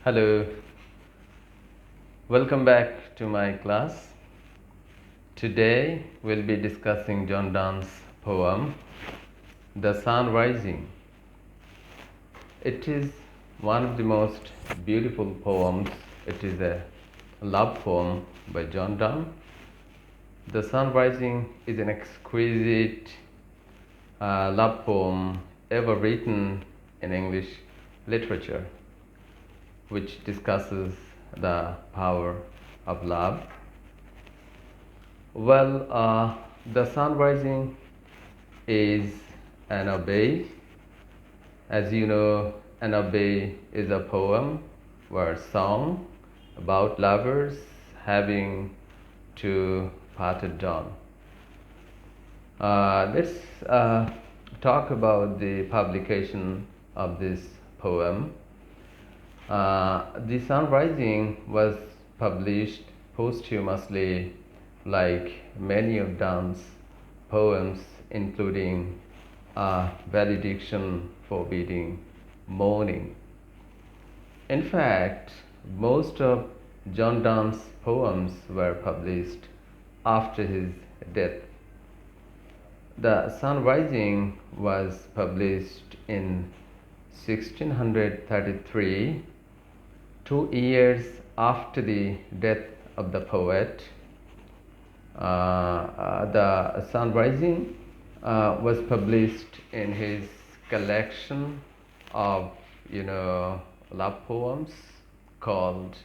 Hello, welcome back to my class. Today we'll be discussing John Donne's poem, The Sun Rising. It is one of the most beautiful poems. It is a love poem by John Donne. The Sun Rising is an exquisite love poem ever written in English literature, which discusses the power of love. Well, the sun rising is an obey. As you know, an obey is a poem or a song about lovers having to part at dawn. Let's talk about the publication of this poem. The Sun Rising was published posthumously, like many of Donne's poems, including a valediction forbidding mourning. In fact, most of John Donne's poems were published after his death. The Sun Rising was published in 1633, 2 years after the death of the poet. The Sun Rising was published in his collection of, love poems called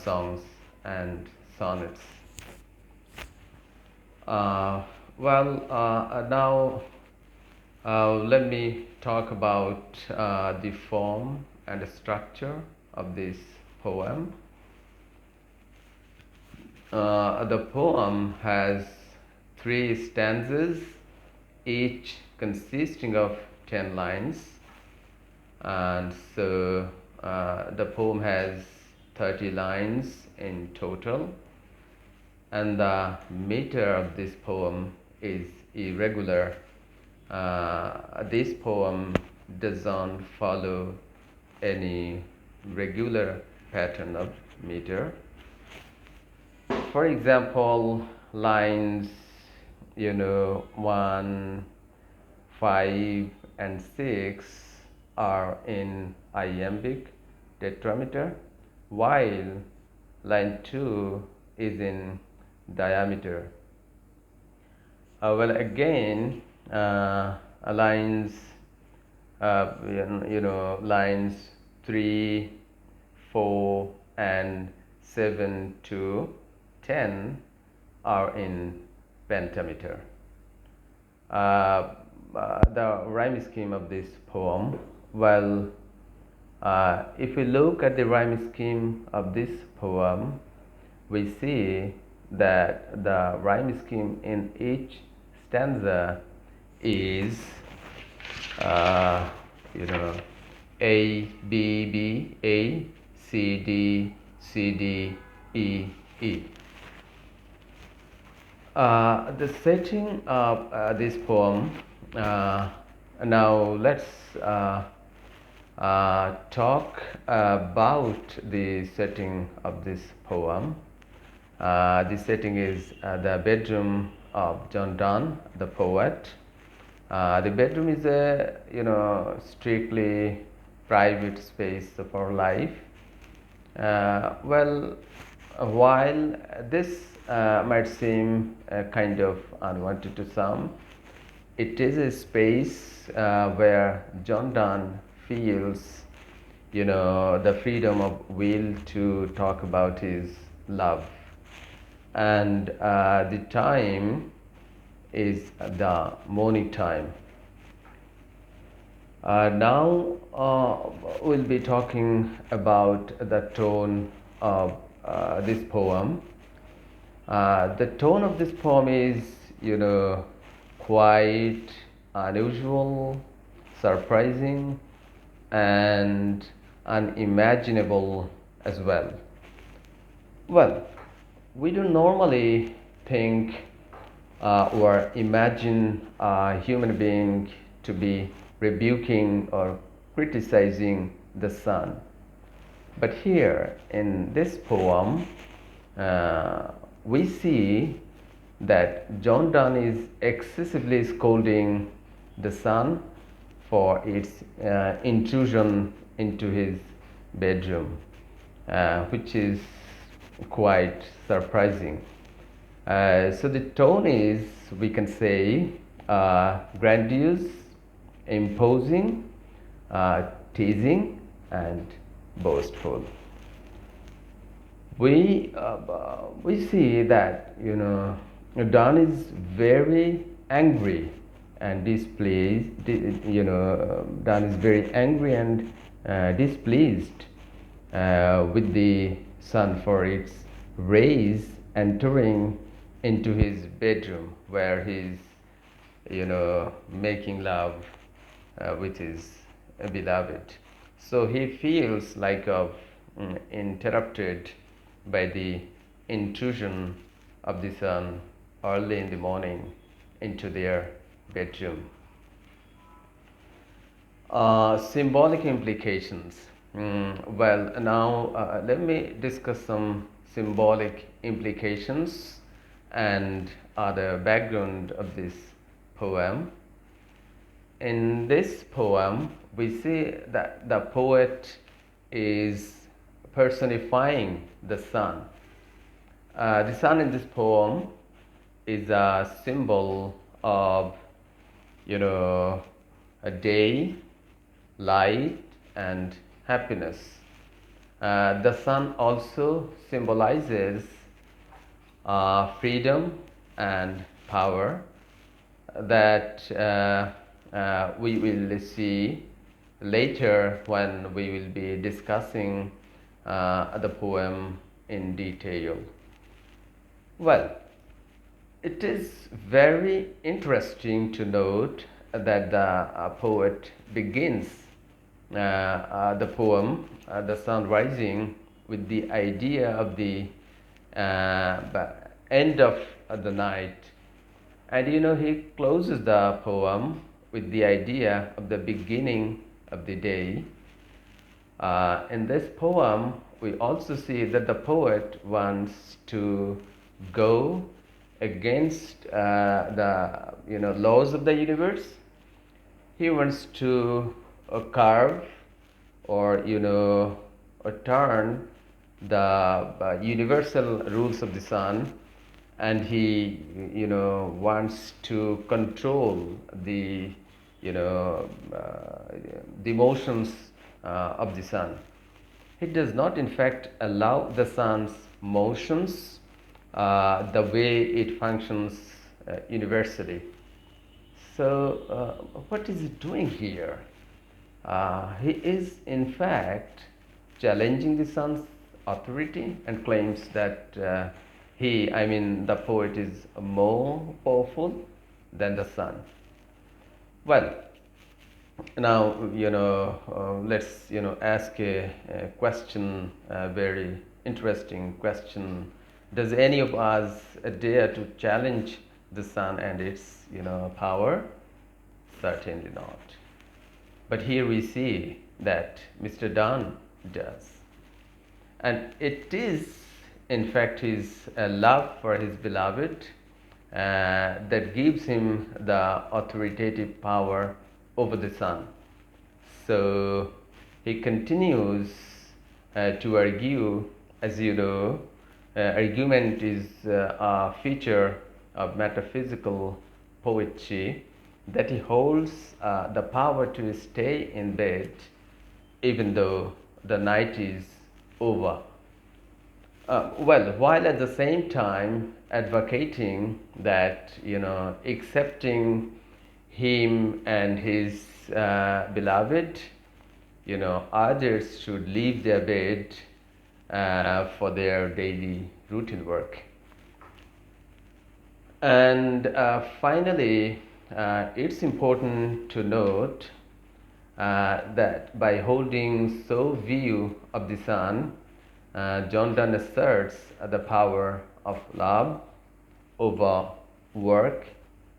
Songs and Sonnets. Now let me talk about the form and the structure of this poem. The poem has 3 stanzas, each consisting of 10 lines, and so the poem has 30 lines in total, and the meter of this poem is irregular. This poem doesn't follow any regular pattern of meter. For example, lines 1, 5 and 6 are in iambic tetrameter, while line 2 is in diameter. Again, lines lines 3, 4 and 7 to 10 are in pentameter. The rhyme scheme of this poem, if we look at the rhyme scheme of this poem, we see that the rhyme scheme in each stanza is A, B, B, A, C, D, C, D, E, E. The setting of this poem, now let's talk about the setting of this poem. The setting is the bedroom of John Donne, the poet. The bedroom is a strictly private space of our life. While this might seem kind of unwanted to some, it is a space where John Donne feels the freedom of will to talk about his love, and the time is the morning time. Now we'll be talking about the tone of this poem. The tone of this poem is quite unusual, surprising and unimaginable as well. We don't normally think or imagine a human being to be rebuking or criticizing the sun. But here in this poem, we see that John Donne is excessively scolding the sun for its intrusion into his bedroom, which is quite surprising. So the tone is, we can say, grandiose, imposing, teasing, and boastful. We see that Donne is very angry and displeased. Donne is very angry and displeased with the sun for its rays entering into his bedroom, where he's making love with his beloved. So he feels like interrupted by the intrusion of the sun early in the morning into their bedroom. Symbolic implications. Well, now let me discuss some symbolic implications and the background of this poem. In this poem, we see that the poet is personifying the sun. The sun in this poem is a symbol of, a day, light, and happiness. The sun also symbolizes freedom and power that we will see later when we will be discussing the poem in detail. Well, it is very interesting to note that the poet begins the poem, The Sun Rising, with the idea of the end of the night. And he closes the poem with the idea of the beginning of the day. In this poem, we also see that the poet wants to go against the laws of the universe. He wants to carve or turn the universal rules of the sun, and he wants to control the the motions of the sun. He does not in fact allow the sun's motions the way it functions universally. So what is he doing here? He is in fact challenging the sun's authority and claims that the poet is more powerful than the sun. Well, now let's ask a question, a very interesting question. Does any of us dare to challenge the sun and its power? Certainly not. But here we see that Mr. Donne does, and it is in fact his love for his beloved that gives him the authoritative power over the sun. So he continues to argue. As you know, argument is a feature of metaphysical poetry, that he holds the power to stay in bed even though the night is over. While at the same time advocating that accepting him and his beloved, others should leave their bed for their daily routine work. And finally, it's important to note that by holding so view of the sun, John Donne asserts the power of love over work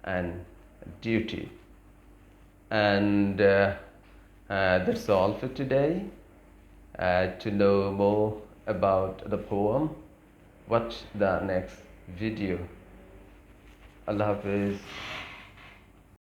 and duty. And that's all for today. To know more about the poem, watch the next video. Allah Hafiz.